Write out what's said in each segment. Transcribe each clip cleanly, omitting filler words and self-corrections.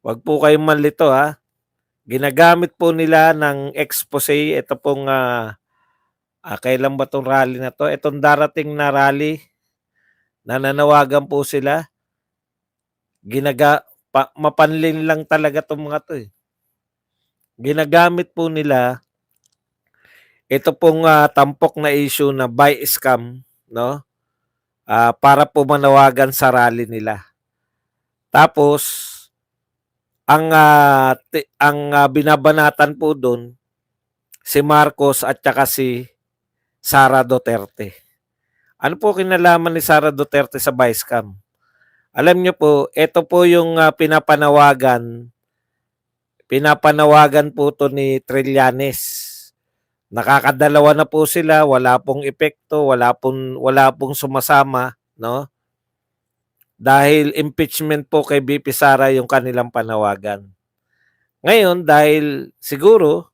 Wag po kayong manlito, ha. Ginagamit po nila ng expose ito pong, kailan ba 'tong rally na 'to? Itong darating na rally, nananawagan po sila. Mapanlin lang talaga 'tong mga 'to, eh. Ginagamit po nila ito pong, tampok na issue na buy scam, 'no, para po manawagan sa rally nila. Tapos ang binabanatan po dun, si Marcos at tsaka si Sara Duterte. Ano po kinalaman ni Sara Duterte sa buy scam? Alam niyo po, ito po yung, pinapanawagan po 'to ni Trillanes. Nakakadalawa na po sila, wala pong epekto, wala pong sumasama, 'no? Dahil impeachment po kay VP Sara yung kanilang panawagan. Ngayon dahil siguro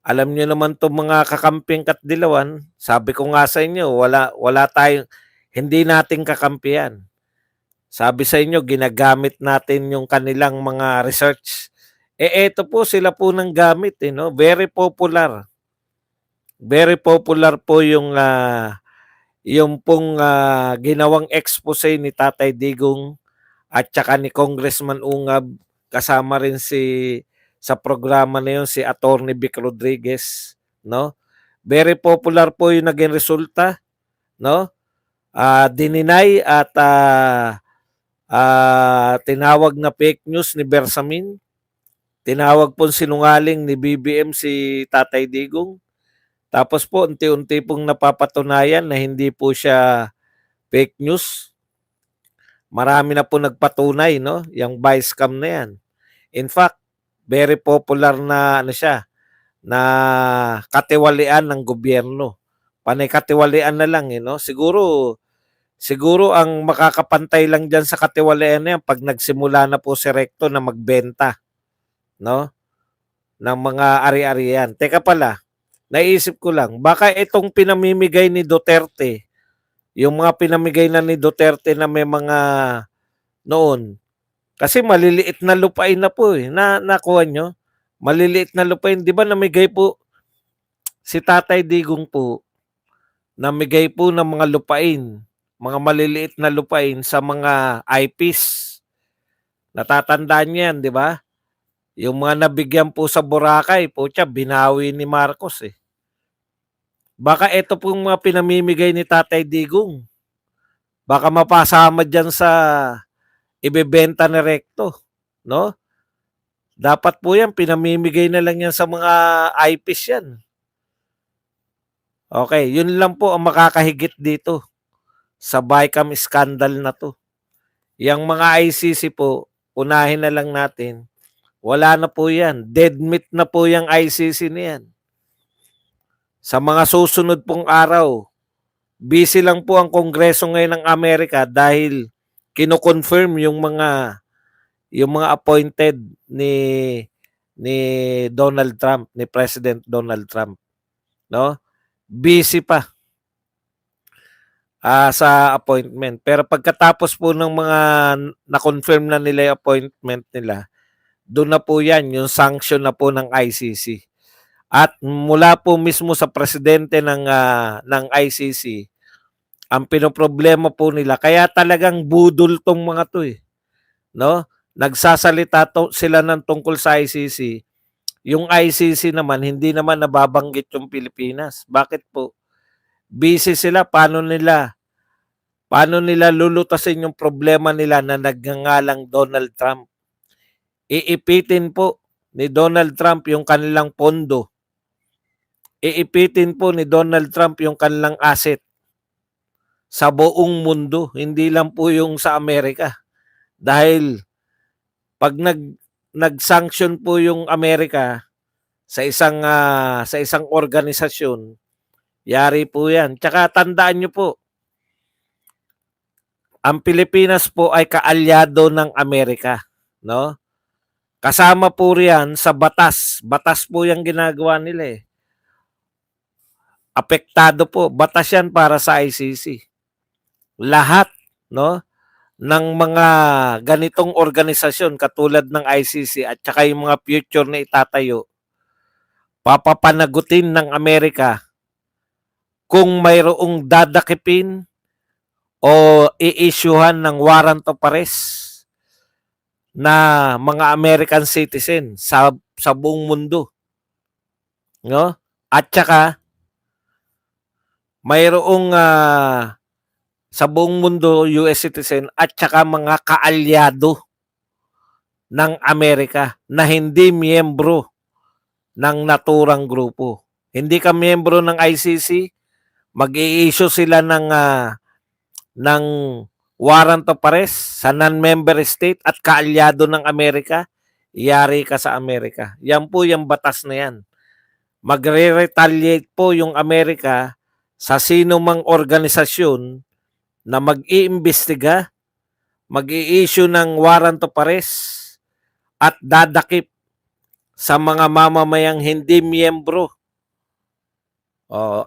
alam niyo naman 'tong mga kakamping Katdilawan, sabi ko nga sa inyo wala tayong hindi natin kakampihan. Sabi sa inyo ginagamit natin yung kanilang mga research. Eto po sila po ng gamit, 'no, very popular. Very popular po yung pong, ginawang expose ni Tatay Digong at tsaka ni Congressman Ungab, kasama rin sa programa na yun si Attorney Vic Rodriguez, 'no? Very popular po yung naging resulta, 'no? Dininay at, tinawag na fake news ni Bersamin, tinawag pong sinungaling ni BBM si Tatay Digong. Tapos po unti-unti pong napapatunayan na hindi po siya fake news. Marami na po nagpatunay, 'no, yang buy scam na 'yan. In fact, very popular na ano siya, na katiwalian ng gobyerno. Panay katiwalian na lang, 'no. Siguro ang makakapantay lang diyan sa katiwalian na 'yan 'pag nagsimula na po si Recto na magbenta, 'no, ng mga ari-arian. Teka pala, naisip ko lang, baka itong pinamimigay ni Duterte, yung mga pinamigay na ni Duterte na may mga noon, kasi maliliit na lupain na po, eh, nakuha niyo? Maliliit na lupain, 'di ba namigay po si Tatay Digong po, namigay po ng mga lupain, mga maliliit na lupain sa mga IPs. Natatandaan niyo 'yan, 'di ba? Yung mga nabigyan po sa Boracay, putya binawi ni Marcos, eh. Baka ito pong mga pinamimigay ni Tatay Digong, baka mapasama diyan sa ibebenta ni Recto, 'no? Dapat po 'yan pinamimigay na lang 'yan sa mga IPs 'yan. Okay, 'yun lang po ang makakahigit dito sa Bicam scandal na 'to. Yang mga ICC po, unahin na lang natin, wala na po 'yan, dead meat na po yang ICC na 'yan. Sa mga susunod pong araw, busy lang po ang Kongreso ngayon ng Amerika dahil kino-confirm yung mga appointed ni Donald Trump, ni President Donald Trump, 'no? Busy pa sa appointment. Pero pagkatapos po ng mga na-confirm na nila yung appointment nila, doon na po 'yan, yung sanction na po ng ICC. At mula po mismo sa presidente ng ICC, ang pinoproblema po nila, kaya talagang budol tong mga 'to, eh, 'no? Nagsasalita sila ng tungkol sa ICC. Yung ICC naman, hindi naman nababanggit yung Pilipinas. Bakit po? Busy sila, paano nila lulutasin yung problema nila na nagngangalang Donald Trump. Iipitin po ni Donald Trump yung kanilang pondo. Iipitin po ni Donald Trump yung kanilang asset sa buong mundo, hindi lang po yung sa Amerika. Dahil pag nag-sanction po yung Amerika sa isang organisasyon, yari po 'yan. Tsaka tandaan niyo po, ang Pilipinas po ay kaalyado ng Amerika, 'no? Kasama po riyan sa batas. Batas po 'yang ginagawa nila, eh. Apektado po, batas 'yan para sa ICC. Lahat, 'no? ng mga ganitong organisasyon katulad ng ICC at saka yung mga future na itatayo, papapanagutin ng Amerika kung mayroong dadakipin o i-issuehan ng warrant of arrest na mga American citizen sa buong mundo, no? At saka mayroong sa buong mundo US citizen at saka mga kaalyado ng Amerika na hindi miyembro ng naturang grupo. Hindi ka miyembro ng ICC, mag-i-issue sila ng warrant of arrest sa non-member state at kaalyado ng Amerika, yari ka sa Amerika. Yan po yung batas na yan. Magre-retaliate po yung Amerika sa sino mang organisasyon na mag-iimbestiga, mag-i-issue ng warrant of arrest at dadakip sa mga mamamayang hindi miyembro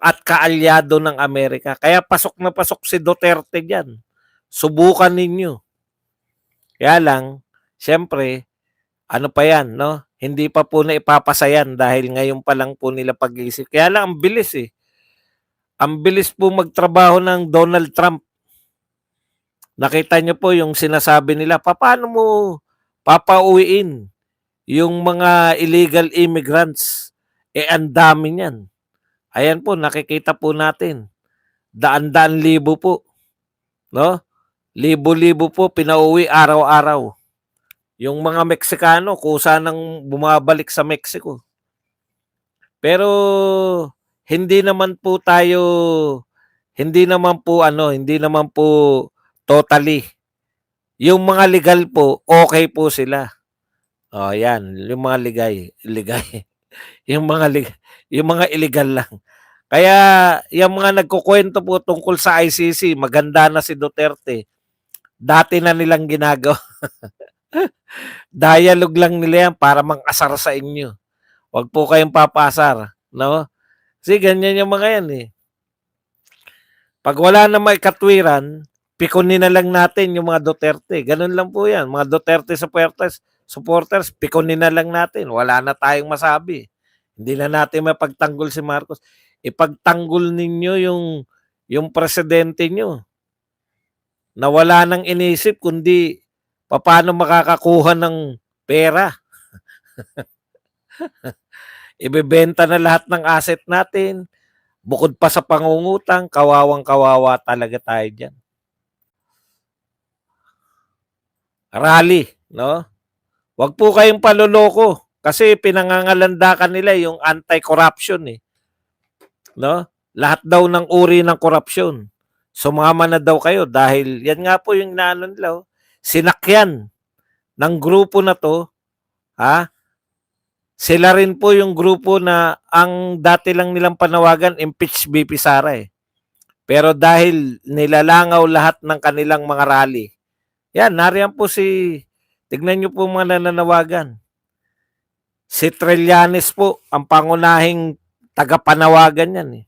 at kaalyado ng Amerika. Kaya pasok na pasok si Duterte dyan. Subukan ninyo. Kaya lang, siyempre, ano pa yan, no? Hindi pa po na ipapasayan dahil ngayon pa lang po nila pag-iisip. Kaya lang, ang bilis eh. Ang bilis po magtrabaho ng Donald Trump. Nakita nyo po yung sinasabi nila, paano mo papauwiin yung mga illegal immigrants? Ang dami niyan. Ayan po, nakikita po natin. Daan-daan libo po. No? Libo-libo po pinauwi araw-araw. Yung mga Meksikano, kusa nang bumabalik sa Mexico. Pero hindi naman po totally. Yung mga legal po, okay po sila. Oh, yan, yung mga ligay. Yung mga illegal lang. Kaya yung mga nagkukwento po tungkol sa ICC, maganda na si Duterte. Dati na nilang ginagawa. Dialogue lang nila yan para mang-asar sa inyo. Huwag po kayong papasar, no? Kasi ganyan yung mga yan eh. Pag wala na may katwiran, pikunin na lang natin yung mga Duterte. Ganun lang po yan. Mga Duterte supporters, pikunin na lang natin. Wala na tayong masabi. Hindi na natin mapagtanggol si Marcos. Ipagtanggol ninyo yung presidente nyo na wala nang inisip kundi paano makakakuha ng pera. Ibebenta na lahat ng asset natin. Bukod pa sa pangungutang, kawawang-kawawa talaga tayo dyan. Rally, no? Huwag po kayong paloloko kasi pinangangalandakan nila yung anti-corruption eh. No? Lahat daw ng uri ng korupsyon. Sumama na daw kayo dahil yan nga po yung naanon nila. Sinakyan ng grupo na to, sila rin po yung grupo na ang dati lang nilang panawagan, impeach BP Sara eh. Pero dahil nilalangaw lahat ng kanilang mga rally, yan, nariyan po tignan nyo po mga nananawagan. Si Trillanes po, ang pangunahing tagapanawagan yan eh.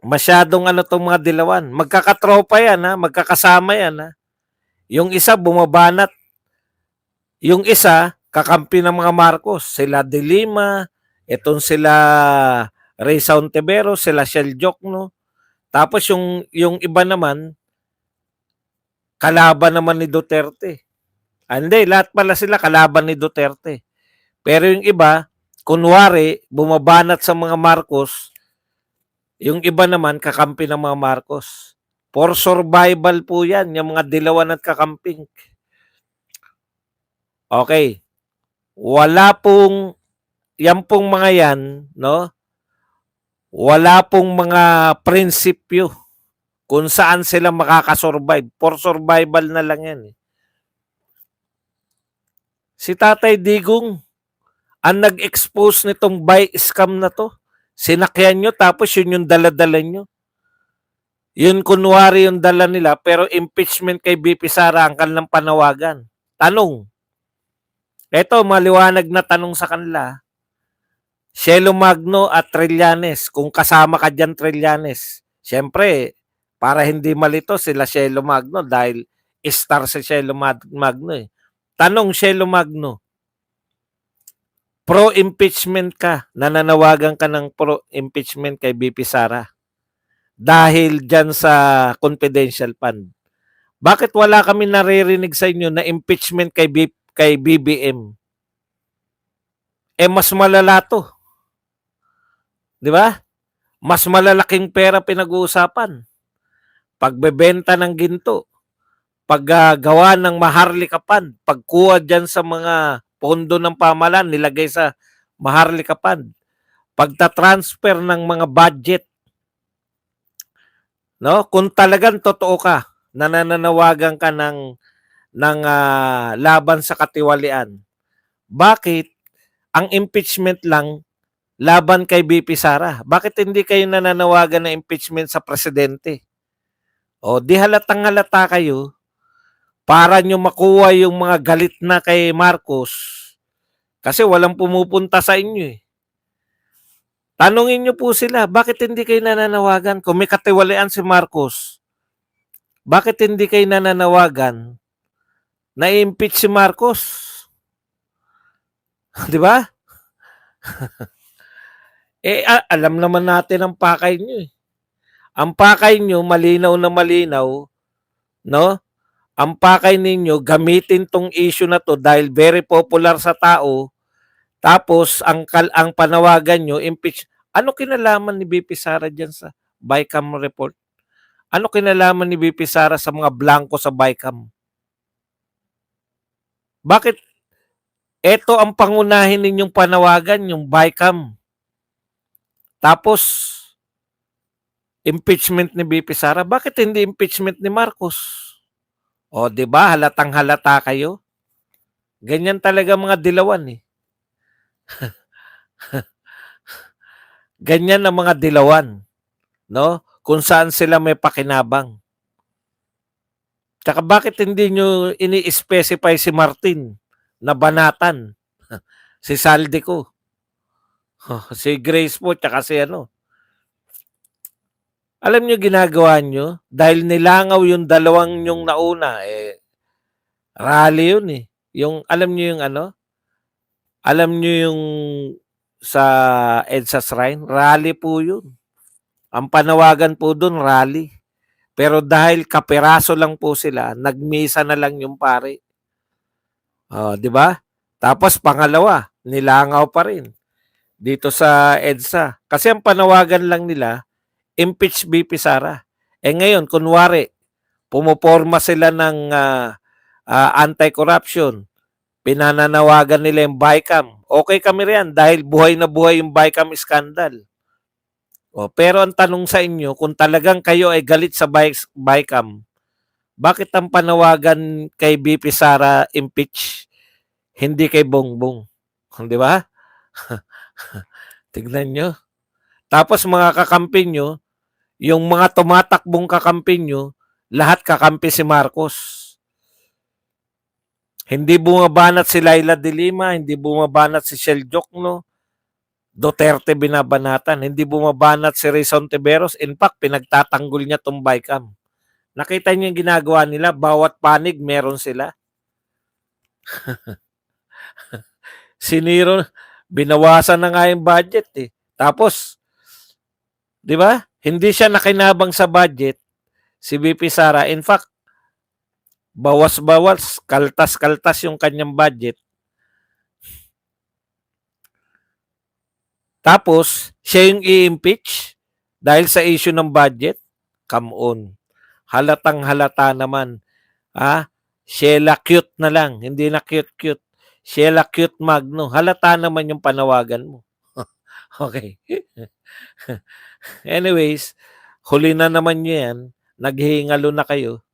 Masyadong itong mga dilawan. Magkakatropa yan magkakasama yan Yung isa bumabanat, yung isa kakampi ng mga Marcos, sila De Lima, itong sila Reza Ontiveros, sila Shell Jokno. Tapos yung iba naman, kalaban naman ni Duterte. Hindi, lahat pala sila kalaban ni Duterte. Pero yung iba, kunwari, bumabanat sa mga Marcos, yung iba naman, kakampi ng mga Marcos. For survival po yan, yung mga dilawan at kakamping. Okay. Wala pong, yan pong mga yan, no? Wala pong mga prinsipyo kung saan sila makakasurvive. For survival na lang yan eh. Si Tatay Digong, ang nag-expose nitong buy scam na to, sinakyan nyo tapos yun yung dala-dala nyo. Yun kunwari yung dala nila pero impeachment kay BP Sara ang kanilang panawagan. Tanong. Ito, maliwanag na tanong sa kanila. Cielo Magno at Trillanes, kung kasama ka dyan Trillanes, siyempre, para hindi malito sila Cielo Magno dahil star si Cielo Magno eh. Tanong Cielo Magno, pro-impeachment ka, nananawagan ka ng pro-impeachment kay BP Sara dahil dyan sa confidential fund. Bakit wala kami naririnig sa inyo na impeachment kay BBM? Mas malala to. Di ba? Mas malalaking pera pinag-uusapan. Pagbebenta ng ginto, paggawa ng Maharlika Fund, pagkuha dyan sa mga pondo ng pamahalaan, nilagay sa Maharlika Fund, pagta-transfer ng mga budget. No? Kung talagang totoo ka, nananawagan ka ng laban sa katiwalian, bakit ang impeachment lang laban kay BP Sara? Bakit hindi kayo nananawagan ng impeachment sa presidente? O di halatang halata kayo para nyo makuha yung mga galit na kay Marcos kasi walang pumupunta sa inyo eh. Tanungin nyo po sila, bakit hindi kayo nananawagan? Kung may katiwalian si Marcos, bakit hindi kayo nananawagan na i-impeach si Marcos? Di ba? Alam naman natin ang pakay nyo eh. Ang pakay nyo, malinaw na malinaw, no? Ang pakay ninyo, gamitin tong issue na to dahil very popular sa tao, tapos ang panawagan nyo, impeach. Ano kinalaman ni BP Sara dyan sa BICAM report? Ano kinalaman ni BP Sara sa mga blanco sa BICAM? Bakit ito ang pangunahin ninyong panawagan, yung BICAM? Tapos, impeachment ni BP Sara. Bakit hindi impeachment ni Marcos? O, di ba? Halatang halata kayo. Ganyan talaga mga dilawan eh. Ganyan ang mga dilawan, no? Kung saan sila may pakinabang. Tsaka bakit hindi nyo ini-specify si Martin na banatan? Si Saldico. Si Grace po, tsaka si ano. Alam nyo ginagawa nyo? Dahil nilangaw yung dalawang yung nauna, rally yun eh. Yung, alam nyo yung ano? Alam nyo yung sa EDSA Shrine? Rally po yun. Ang panawagan po dun, rally. Pero dahil kaperaso lang po sila, nagmisa na lang yung pare. Di ba? Tapos pangalawa, nilangaw pa rin dito sa EDSA. Kasi ang panawagan lang nila, impeach BP Sara. Ngayon, kunwari, pumuporma sila ng anti-corruption. Pinananawagan nila yung BICAM. Okay kami riyan dahil buhay na buhay yung BICAM scandal. Pero ang tanong sa inyo, kung talagang kayo ay galit sa BICAM, bakit ang panawagan kay BP Sara impeach, hindi kay Bongbong? Di ba? Tignan nyo. Tapos mga kakampi nyo, yung mga tumatakbong kakampi nyo, lahat kakampi si Marcos. Hindi bumabanat si Laila de Lima, hindi bumabanat si Shell Jokno, Duterte binabanatan, hindi bumabanat si Rizon Tiberos. In fact, pinagtatanggol niya itong BICAM. Nakita niyo yung ginagawa nila, bawat panig meron sila. Siniro, binawasan na nga yung budget eh. Tapos, di ba? Hindi siya nakinabang sa budget, si BP Sara. In fact, bawas-bawas, kaltas-kaltas yung kanyang budget. Tapos, siya yung i-impeach dahil sa issue ng budget. Come on. Halatang halata naman. Sheila cute na lang. Hindi na cute-cute. Sheila cute Magno. Halata naman yung panawagan mo. Okay. Anyways, huli na naman nyo yan. Naghihingalo na kayo.